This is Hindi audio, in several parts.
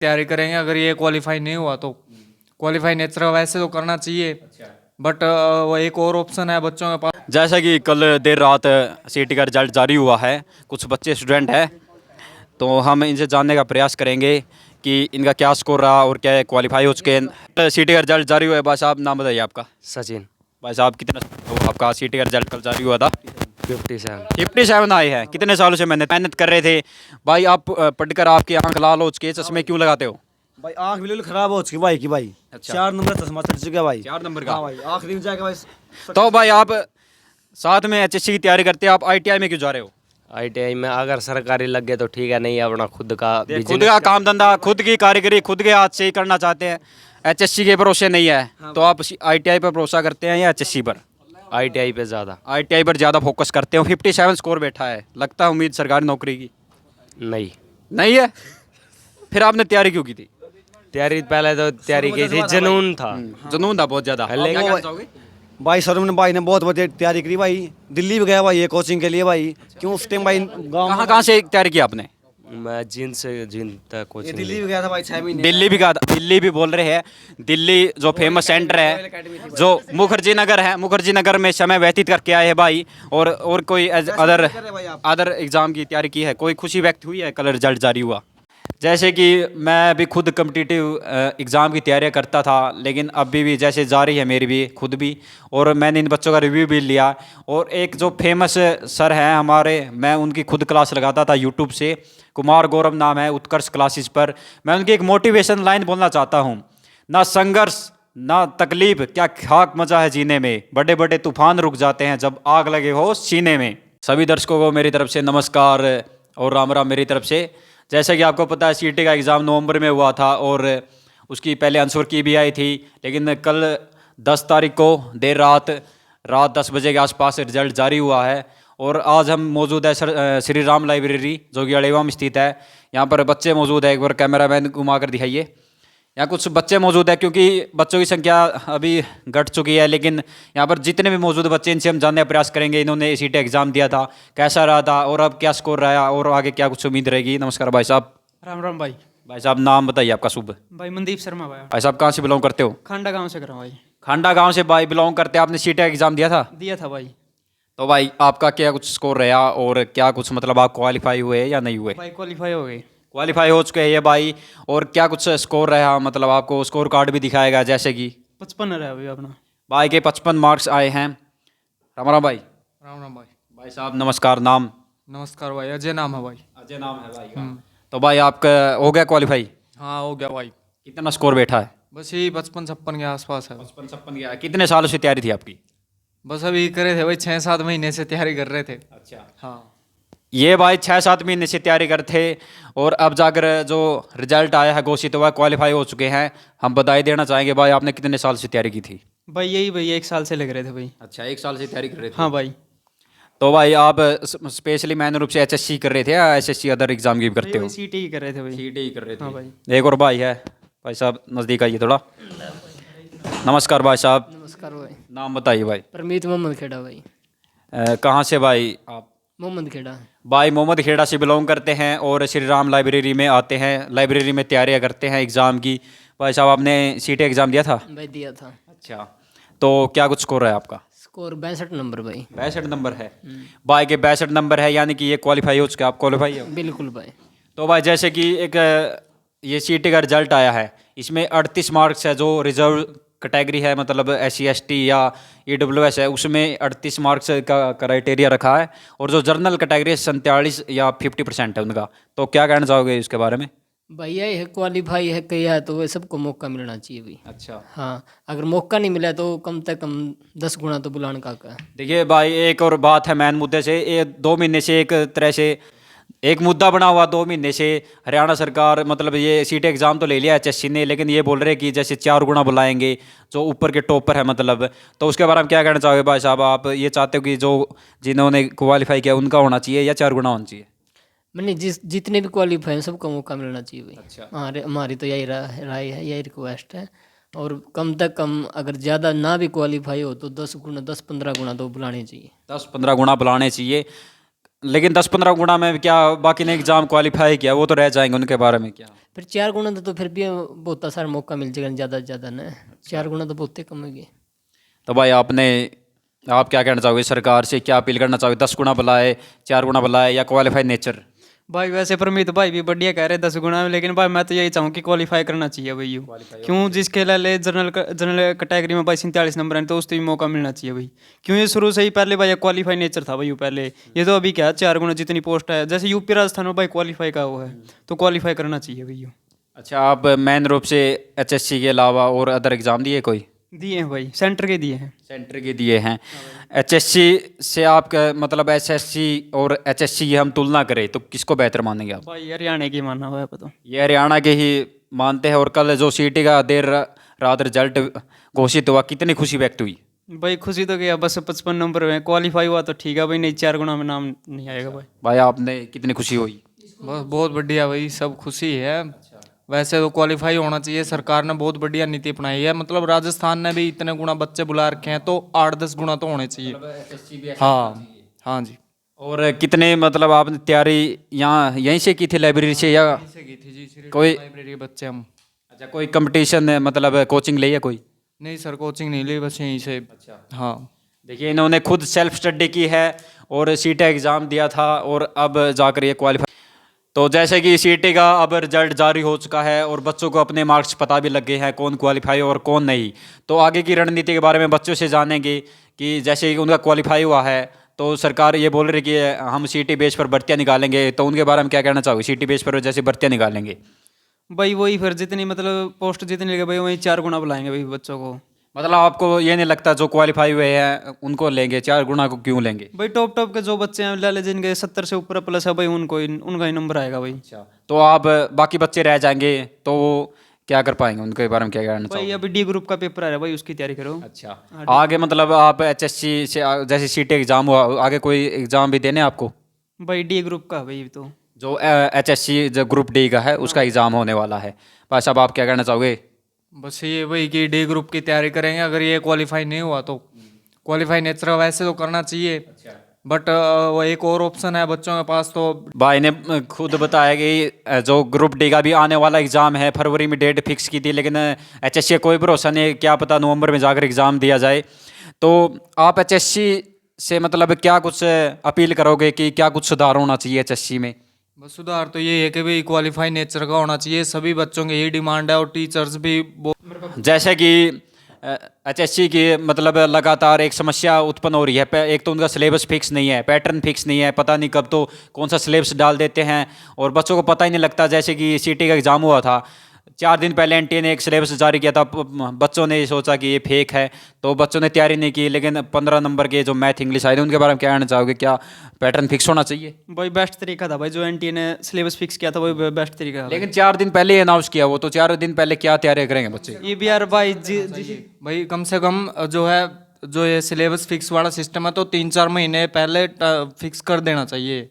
तैयारी करेंगे। अगर ये क्वालिफाई नहीं हुआ तो क्वालिफाई नेचर वैसे तो करना चाहिए, बट वो एक और ऑप्शन है बच्चों के पास। जैसा कि कल देर रात सीटी का रिजल्ट जारी हुआ है, कुछ बच्चे स्टूडेंट हैं, तो हम इनसे जानने का प्रयास करेंगे कि इनका क्या स्कोर रहा और क्या क्वालिफाई हो चुके हैं। सीटी का रिजल्ट जारी हुआ है। भाई साहब नाम बताइए आपका। सचिन। भाई साहब कितना वो आपका सीटी का रिजल्ट कल जारी हुआ था? 57। 57 आए हैं। कितने सालों से मेहनत कर रहे थे भाई? आप पढ़कर आपकी आंख लाल हो चुकी है, चश्मे क्यों लगाते हो? भाई आंख बिल्कुल खराब हो चुकी भाई की भाई। अच्छा। 4 नंबर चश्मा चढ़ चुका भाई। 4 नंबर का? हाँ भाई आखिरी में जाके भाई। तो भाई आप साथ में एचएससी की तैयारी करते हैं, आप आईटीआई में क्यों जा रहे हो? आईटीआई में अगर सरकारी लग गए तो ठीक है, नहीं अपना खुद का खुद बिजनेस का काम धंधा, खुद की कारीगरी खुद के हाथ से ही करना चाहते हैं। एचएससी के भरोसे नहीं है तो आप आईटीआई पर भरोसा करते हैं या एचएससी पर? आईटीआई पे ज़्यादा। आईटीआई पर ज़्यादा फोकस करते हो। 57 स्कोर बैठा है, लगता है उम्मीद सरकारी नौकरी की नहीं। नहीं है? फिर आपने तैयारी क्यों की थी? तैयारी पहले तो तैयारी की थी, जुनून था। जुनून था बहुत ज़्यादा। आप क्या कहना चाहोगे? भाई सरमन भाई ने बहुत बढ़िया तैयारी करी भाई। दिल्ली भी गया भाई ये कोचिंग के लिए भाई। क्यों उस टाइम भाई गाँव कहाँ से तैयारी की आपने? मैं जिन से जिन तक ये कोचिंग दिल्ली भी गया था भाई 6 महीने। दिल्ली भी कहा था, दिल्ली भी बोल रहे हैं। दिल्ली जो फेमस सेंटर है, जो मुखर्जी नगर है, मुखर्जी नगर में समय व्यतीत करके आए हैं भाई। और कोई अदर एग्ज़ाम की तैयारी की है? कोई खुशी व्यक्त हुई है कल रिजल्ट जारी हुआ? जैसे कि मैं भी खुद कम्पिटिटिव एग्ज़ाम की तैयारियां करता था, लेकिन अभी भी जैसे जारी है मेरी भी खुद भी, और मैंने इन बच्चों का रिव्यू भी लिया। और एक जो फेमस सर हैं हमारे, मैं उनकी खुद क्लास लगाता था यूट्यूब से, कुमार गौरव नाम है, उत्कर्ष क्लासेस पर। मैं उनकी एक मोटिवेशन लाइन बोलना चाहता हूँ, ना संघर्ष ना तकलीफ, क्या खाक मजा है जीने में, बड़े बड़े तूफान रुक जाते हैं जब आग लगे हो सीने में। सभी दर्शकों को मेरी तरफ से नमस्कार और राम राम मेरी तरफ से। जैसा कि आपको पता है सीटी का एग्ज़ाम नवंबर में हुआ था और उसकी पहले आंसर की भी आई थी, लेकिन कल 10 तारीख को देर रात 10 बजे के आसपास रिजल्ट जारी हुआ है। और आज हम मौजूद है श्री राम लाइब्रेरी, जो कि अड़ेवा में स्थित है। यहाँ पर बच्चे मौजूद है, एक बार कैमरा मैन घुमा कर दिखाइए। यहाँ कुछ बच्चे मौजूद है, क्योंकि बच्चों की संख्या अभी घट चुकी है, लेकिन यहाँ पर जितने भी मौजूद बच्चे, इनसे हम जानने का प्रयास करेंगे इन्होंने सीटी एग्ज़ाम दिया था, कैसा रहा था और अब क्या स्कोर रहा और आगे क्या कुछ उम्मीद रहेगी। नमस्कार भाई साहब। राम राम भाई। भाई साहब नाम बताइए आपका शुभ। भाई मनदीप शर्मा भाई। भाई साहब कहाँ से बिलोंग करते हो? खांडा गांव से कर रहा हूँ भाई। खांडा गांव से भाई बिलोंग करते हैं। आपने सीटी एग्ज़ाम दिया था? दिया था भाई। तो भाई आपका क्या कुछ स्कोर रहा और क्या कुछ मतलब आप क्वालिफाई हुए या नहीं हुए? भाई क्वालिफाई हो गई। क्वालिफाई हो चुके हैं ये भाई। और क्या कुछ स्कोर रहा, मतलब आपको स्कोर कार्ड भी दिखाएगा, जैसे कि 55 रहा अभी अपना। भाई के 55 मार्क्स आए हैं। राम राम भाई। राम राम भाई। भाई साहब नमस्कार। नाम? नमस्कार भाई, अजय नाम है भाई। अजय नाम है भाई का। तो भाई आपका हो गया क्वालिफाई? हाँ हो गया भाई। कितना स्कोर बैठा है? बस यही 55-56 के आसपास है। 55 गया। कितने सालों से तैयारी थी आपकी? बस अभी करे थे भाई, 6-7 महीने से तैयारी कर रहे थे। अच्छा। हाँ। ये भाई 6-7 महीने से तैयारी करते थे और अब जाकर जो रिजल्ट आया है घोषित हुआ, क्वालिफाई हो चुके हैं। हम बधाई देना चाहेंगे भाई। आपने कितने साल से तैयारी की थी? भाई यही भाई 1 साल से लग रहे थे भाई। अच्छा, 1 साल से तैयारी कर रहे थे। हाँ भाई। तो भाई आप स्पेशली मैन रूप से एचएससी कर रहे थे या एसएससी अदर एग्जाम की भी करते हो? सीटी ही कर रहे थे भाई। सीटी ही कर रहे थे। हाँ भाई। एक और भाई है। भाई साहब नज़दीक आइए थोड़ा। नमस्कार भाई साहब। नमस्कार भाई। नाम बताइए भाई। परमीत मोहम्मद खेड़ा भाई। कहाँ से भाई आप? मोहम्मद खेड़ा। भाई मोहम्मद खेड़ा से बिलोंग करते हैं और श्री राम लाइब्रेरी में आते हैं, लाइब्रेरी में तैयारियां करते हैं एग्ज़ाम की। भाई साहब आपने सीटी एग्ज़ाम दिया था? भाई दिया था। अच्छा, तो क्या कुछ स्कोर है आपका? स्कोर 62 नंबर भाई। 62 नंबर है। भाई के 62 नंबर है, यानी कि ये क्वालिफाई हो चुके, आप क्वालिफाई हो? बिल्कुल भाई। तो भाई जैसे कि एक ये सीटी का रिजल्ट आया है, इसमें 38 मार्क्स है। जो रिजर्व कैटेगरी है, मतलब SC ST या EWS है, उसमें 38 मार्क्स का क्राइटेरिया रखा है। और जो जनरल कैटेगरी है 47 या 50% है उनका। तो क्या कहना चाहोगे इसके बारे में? भाई यही है, क्वालिफाई है किया है तो वह सबको मौका मिलना चाहिए भाई। अच्छा। हाँ, अगर मौका नहीं मिला तो कम से कम 10 गुना तो बुलाने का है। देखिए भाई, एक और बात है मैन मुद्दे से। ये 2 महीने से एक तरह से एक मुद्दा बना हुआ 2 महीने से। हरियाणा सरकार, मतलब ये सीटी एग्ज़ाम तो ले लिया HSC ने, लेकिन ये बोल रहे हैं कि जैसे 4 गुना बुलाएंगे जो ऊपर के टॉपर है, मतलब। तो उसके बारे में क्या कहना चाहोगे भाई साहब? आप ये चाहते हो कि जो जिन्होंने क्वालिफाई किया उनका होना चाहिए या 4 गुना होना चाहिए? मैंने जितने भी क्वालिफाई हैं सबको मौका मिलना चाहिए भाई। अच्छा। हमारी तो यही राय है, यही रिक्वेस्ट है। और कम से कम अगर ज़्यादा ना भी क्वालिफाई हो तो 10 गुना 10-15 गुना तो बुलाने चाहिए। 10-15 गुना बुलाने चाहिए। लेकिन 10-15 गुना में क्या बाकी ने एग्ज़ाम क्वालिफाई किया, वो तो रह जाएंगे, उनके बारे में क्या? फिर 4 गुना तो फिर भी बहुत सारा मौका मिल जाएगा, ज़्यादा से ज़्यादा ना। 4 गुना तो बहुत ही कम होगी। तो भाई आप क्या कहना चाहोगे सरकार से, क्या अपील करना चाहोगे? 10 गुना बुलाए, 4 गुना बुलाए, या क्वालिफाई नेचर? भाई वैसे परमीत भाई भी बढ़िया कह रहे 10 गुना में, लेकिन भाई मैं तो यही चाहूँ कि क्वालिफाई करना चाहिए भाई यू। क्यों जिसके लिए जनरल कैटेगरी में भाई 47 नंबर है तो उसको भी मौका मिलना चाहिए भाई। क्यों ये शुरू से ही पहले भाई क्वालिफाई नेचर था भाई पहले, ये तो अभी क्या 4 गुना जितनी पोस्ट है, जैसे यूपी राजस्थान में भाई क्वालिफाई का वो है, तो क्वालिफाई करना चाहिए भाई यू। अच्छा, आप मेन रूप से HSC के अलावा और अदर एग्ज़ाम दिए कोई? दिए हैं भाई, सेंटर के दिए हैं। सेंटर के दिए हैं। HSC से आपका मतलब SSC और HSC की हम तुलना करें तो किसको बेहतर मानेंगे आप? भाई हरियाणा की मानना हुआ है पता। ये हरियाणा के ही मानते हैं। और कल जो CT का देर रात रिजल्ट घोषित हुआ, कितनी खुशी व्यक्त हुई? भाई खुशी तो क्या, बस 55 नंबर में क्वालिफाई हुआ तो ठीक है भाई, नहीं 4 गुना में नाम नहीं आएगा भाई। भाई आपने कितनी खुशी हुई? बस बहुत बढ़िया भाई, सब खुशी है। वैसे तो क्वालिफाई होना चाहिए, सरकार ने बहुत बढ़िया नीति अपनाई है। मतलब राजस्थान ने भी इतने गुना बच्चे बुला रखे हैं तो 8-10 गुना तो होने चाहिए। हाँ हाँ जी। और कितने मतलब आपने तैयारी यहीं से की थी, लाइब्रेरी से, या से की थी जी, श्री कोई? लाइब्रेरी बच्चे हम। अच्छा, कोई कंपटीशन मतलब कोचिंग ली है कोई? नहीं सर, कोचिंग नहीं ली, बस यहीं से। अच्छा हाँ। देखिए, इन्होंने खुद सेल्फ स्टडी की है और CT एग्ज़ाम दिया था और अब जाकर ये क्वालिफाई। तो जैसे कि CT का अब रिजल्ट जारी हो चुका है और बच्चों को अपने मार्क्स पता भी लग गए हैं कौन क्वालिफाई और कौन नहीं। तो आगे की रणनीति के बारे में बच्चों से जानेंगे कि जैसे कि उनका क्वालिफाई हुआ है तो सरकार ये बोल रही है कि हम CT बेस पर भर्तियाँ निकालेंगे, तो उनके बारे में क्या कहना चाहोगे? CT बेस पर जैसे भर्तियाँ निकालेंगे भाई वही फिर जितनी मतलब पोस्ट जितनी लगे भाई वही 4 गुना बुलाएंगे भाई बच्चों को। मतलब आपको ये नहीं लगता जो क्वालिफाई हुए हैं उनको लेंगे, 4 गुना को क्यों लेंगे? भाई टॉप के जो बच्चे हैं लाले जिनके 70 से ऊपर प्लस है भाई, उनका ही नंबर आएगा भाई। अच्छा, तो आप बाकी बच्चे रह जाएंगे तो वो क्या कर पाएंगे, उनके बारे में क्या कहना भाई चाहोगे? अभी D ग्रुप का पेपर आ रहा है भाई, उसकी तैयारी करो। अच्छा, आगे मतलब आप HSC से जैसे CT एग्ज़ाम हुआ, आगे कोई एग्ज़ाम भी देने आपको? भाई D ग्रुप का भाई तो जो HSC जो ग्रुप D का है उसका एग्ज़ाम होने वाला है। भाई साहब, आप क्या कहना चाहोगे? बस ये वही कि D ग्रुप की तैयारी करेंगे। अगर ये क्वालिफाई नहीं हुआ तो क्वालिफाई नेचर वैसे तो करना चाहिए, बट वो एक और ऑप्शन है बच्चों के पास। तो भाई ने खुद बताया कि जो ग्रुप D का भी आने वाला एग्ज़ाम है, फरवरी में डेट फिक्स की थी, लेकिन HSC का कोई भरोसा नहीं, क्या पता नवंबर में जाकर एग्ज़ाम दिया जाए। तो आप HSC से मतलब क्या कुछ अपील करोगे कि क्या कुछ सुधार होना चाहिए HSC में? बस सुधार तो ये है कि भाई क्वालिफाई नेचर का होना चाहिए, सभी बच्चों की यही डिमांड है। और टीचर्स भी जैसे कि HSC की मतलब लगातार एक समस्या उत्पन्न हो रही है। एक तो उनका सिलेबस फिक्स नहीं है, पैटर्न फिक्स नहीं है, पता नहीं कब तो कौन सा सिलेबस डाल देते हैं और बच्चों को पता ही नहीं लगता। जैसे कि CT का एग्ज़ाम हुआ था, 4 दिन पहले NTA ने एक सिलेबस जारी किया था, बच्चों ने सोचा कि ये फेक है तो बच्चों ने तैयारी नहीं की, लेकिन 15 नंबर के जो मैथ इंग्लिश आए थे उनके बारे में क्या कहना चाहोगे? क्या पैटर्न फिक्स होना चाहिए? भाई बेस्ट तरीका था भाई, जो NTA ने सिलेबस फिक्स किया था वही बेस्ट तरीका है। लेकिन 4 दिन पहले अनाउंस किया, वो तो 4 दिन पहले क्या तैयारी करेंगे बच्चे? ये भी यार भाई भाई कम से कम जो है, जो ये सिलेबस फिक्स वाला सिस्टम है तो 3-4 महीने पहले फिक्स कर देना चाहिए।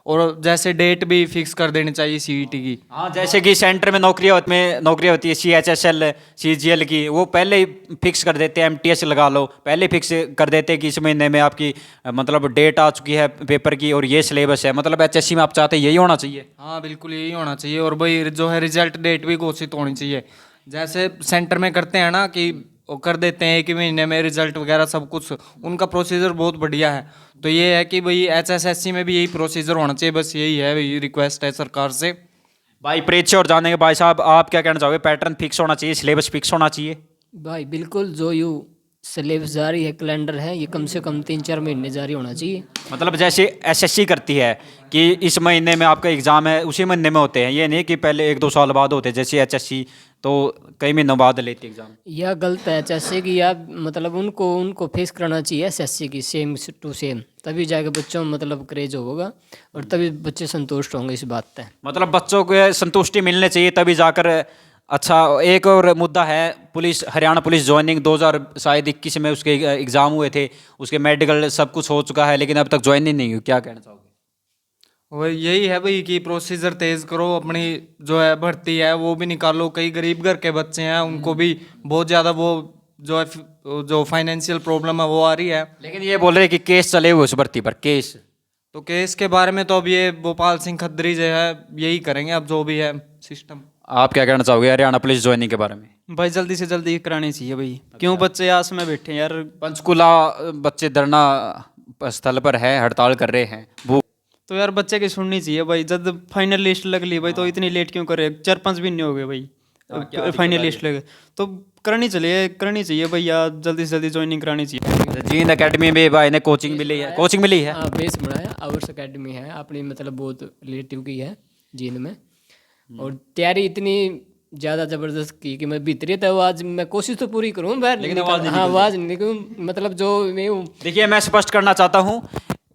और जैसे डेट भी फिक्स कर देनी चाहिए CET की। हाँ, जैसे कि सेंटर में नौकरियाँ होती है CHSL CGL की, वो पहले ही फिक्स कर देते हैं। MTS लगा लो, पहले फिक्स कर देते हैं कि इस महीने में आपकी मतलब डेट आ चुकी है पेपर की और ये सिलेबस है। मतलब HSC में आप चाहते हैं यही होना चाहिए? हाँ बिल्कुल यही होना चाहिए। और भाई जो है रिजल्ट डेट भी घोषित होनी चाहिए, जैसे सेंटर में करते हैं ना कि वो कर देते हैं 1 महीने में रिजल्ट वगैरह सब कुछ, उनका प्रोसीजर बहुत बढ़िया है। तो ये है कि भाई HSSC में भी यही प्रोसीजर होना चाहिए। बस यही है भाई, रिक्वेस्ट है सरकार से। भाई परीक्षा और जाने के भाई साहब, आप क्या कहना चाहोगे? पैटर्न फिक्स होना चाहिए, सिलेबस फिक्स होना चाहिए? भाई बिल्कुल, जो यू सिलेबस जारी है, कैलेंडर है, ये कम से कम 3-4 महीने जारी होना चाहिए। मतलब जैसे SSC करती है कि इस महीने में आपका एग्ज़ाम है, उसी महीने में होते हैं, ये नहीं कि पहले 1-2 साल बाद होते हैं जैसे HSC तो कई महीनों बाद लेती है एग्ज़ाम। यह गलत है HSC की, या मतलब उनको फिक्स करना चाहिए SSC की, सेम टू सेम, तभी जाके बच्चों में मतलब क्रेज होगा और तभी बच्चे संतुष्ट होंगे इस बात पे। मतलब बच्चों को संतुष्टि मिलनी चाहिए तभी जाकर। अच्छा, एक और मुद्दा है, पुलिस, हरियाणा पुलिस ज्वाइनिंग 2021 में उसके एग्ज़ाम हुए थे, उसके मेडिकल सब कुछ हो चुका है, लेकिन अब तक ज्वाइन नहीं हुई, क्या कहना चाहोगे? वही यही है भाई कि प्रोसीजर तेज करो, अपनी जो है भर्ती है वो भी निकालो। कई गरीब घर के बच्चे हैं, उनको भी बहुत ज़्यादा वो जो है जो फाइनेंशियल प्रॉब्लम है वो आ रही है। लेकिन ये बोल रहे हैं कि केस चले हुए उस भर्ती पर, केस तो केस के बारे में तो अब ये भोपाल सिंह खत्री जो है यही करेंगे, अब जो भी है सिस्टम। आप क्या कहना चाहोगे हरियाणा पुलिस ज्वाइनिंग के बारे में? भाई जल्दी से जल्दी करानी चाहिए भाई। क्यों बच्चे आस में बैठे हैं यार। पंचकुला बच्चे धरना स्थल पर है, हड़ताल कर रहे हैं, वो तो यार बच्चे की सुननी चाहिए भाई। जब फाइनल लिस्ट लग ली भाई तो इतनी लेट क्यों करे? 4-5 दिन नहीं हो गए भाई फाइनल लिस्ट लगे तो करनी चाहिए भैया, जल्दी से जल्दी ज्वाइनिंग करानी चाहिए। जींद एकेडमी में भाई ने कोचिंग मिली है। हाँ बेस बनाया, आवर्स अकेडमी है अपनी, मतलब बहुत रिलेटिव की है जींद में। और तैयारी इतनी ज़्यादा ज़बरदस्त की कि मैं भीतरी तो आज मैं कोशिश तो पूरी करूँ बाहर, लेकिन आवाज़ नहीं निकलूँ, मतलब जो मैं हूँ। देखिए मैं स्पष्ट करना चाहता हूँ,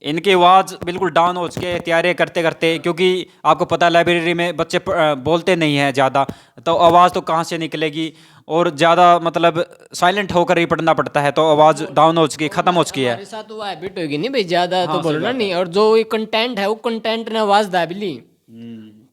इनकी आवाज़ बिल्कुल डाउन हो चुके तैयारी करते करते, क्योंकि आपको पता है लाइब्रेरी में बच्चे बोलते नहीं हैं ज़्यादा, तो आवाज़ तो कहाँ से निकलेगी, और ज़्यादा मतलब साइलेंट होकर ही पढ़ना पड़ता है, तो आवाज़ डाउन हो चुकी, ख़त्म हो चुकी है। हमारे साथ वो हैबिट होगी नहीं भाई, ज़्यादा तो बोलना नहीं। और जो ये कंटेंट है वो कंटेंट ने आवाज़ दाब ली,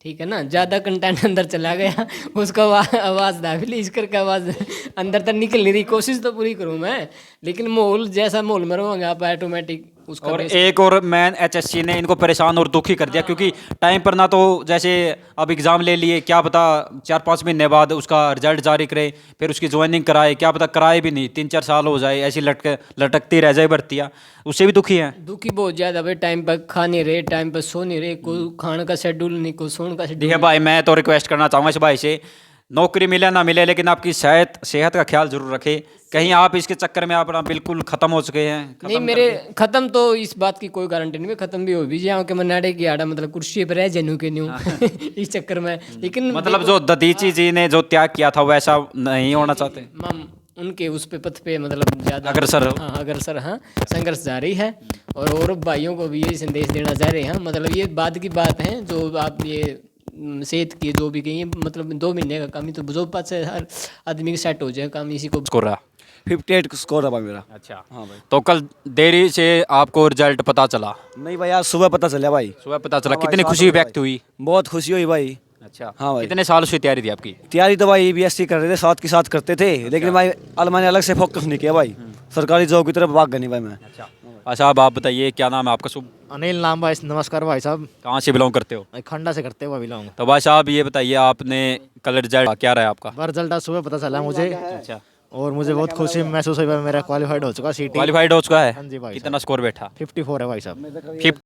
ठीक है ना, ज़्यादा कंटेंट अंदर चला गया उसका आवाज़ दाब ली, इस करके आवाज़ अंदर तक निकल नहीं रही। कोशिश तो पूरी करूँ मैं, लेकिन माहौल जैसा माहौल में रहोगे आप ऑटोमेटिक उसका। और एक और मैन एचएससी ने इनको परेशान और दुखी कर दिया, क्योंकि टाइम पर ना तो जैसे अब एग्ज़ाम ले लिए, क्या पता 4-5 महीने बाद उसका रिजल्ट जारी करे, फिर उसकी ज्वाइनिंग कराए, क्या पता कराए भी नहीं, 3-4 साल हो जाए, ऐसी लटकती रह जाए भर्तियाँ, उससे भी दुखी हैं। दुखी बहुत ज़्यादा भाई, टाइम पर खा नहीं रहे, टाइम पर सो नहीं रहे, कोई खाने का शेड्यूल नहीं, कोई सोने का शेड्यूल। देखिए भाई मैं तो रिक्वेस्ट करना चाहूँगा इस भाई से, नौकरी मिले ना मिले लेकिन आपकी सेहत का ख्याल जरूर रखें। कहीं आप इसके चक्कर में अपना बिल्कुल खत्म हो चुके हैं। नहीं मेरे खत्म तो इस बात की कोई गारंटी नहीं, मैं खत्म भी हो भी जाऊँ कि मैं नाड़े की आड़ा मतलब कुर्सी पर रह जनू के न्यू इस चक्कर में। लेकिन मतलब जो ददीची जी ने जो त्याग किया था वैसा नहीं होना चाहते, हम उनके उस पे पथ पे मतलब ज़्यादा अग्रसर हाँ अग्रसर हाँ संघर्ष जारी है। और भाइयों को भी ये संदेश देना चाह रहे हैं, मतलब ये बाद की बात है जो आप ये सेहत की जो भी कही, मतलब 2 महीने का काम ही तो जो पास से हर आदमी के सेट हो जाए काम, इसी को स्कोर रहा 58 स्कोर है भाई मेरा। अच्छा हाँ भाई। तो कल देरी से आपको रिजल्ट पता चला? नहीं भाई आज सुबह पता चला भाई। सुबह पता चला, हाँ भाई, कितनी सात खुशी बजे व्यक्त हुई? बहुत खुशी हुई भाई। अच्छा हाँ भाई। कितने साल से तैयारी थी आपकी? तैयारी तो भाई बीएससी कर रहे थे, साथ के साथ करते थे, लेकिन भाई मैंने अलग से फोकस नहीं किया भाई, सरकारी जॉब की तरफ भाग गया नहीं भाई मैं। अच्छा साहब आप बताइए क्या नाम है आपका? शुभ अनिल नाम भाई। नमस्कार भाई साहब। कहाँ से बिलोंग करते हो? भाई खंडा से करते हुए बिलोंग। तो भाई साहब ये बताइए आपने कल रिजल्ट क्या रहा आपका? रिजल्ट आज सुबह पता चला मुझे, अच्छा और मुझे बहुत खुशी महसूस हुई भाई, मेरा क्वालिफाइड हो चुका सीटी। क्वालिफाइड हो चुका है? हाँ जी भाई कितना स्कोर बैठा? 54 है भाई साहब। 50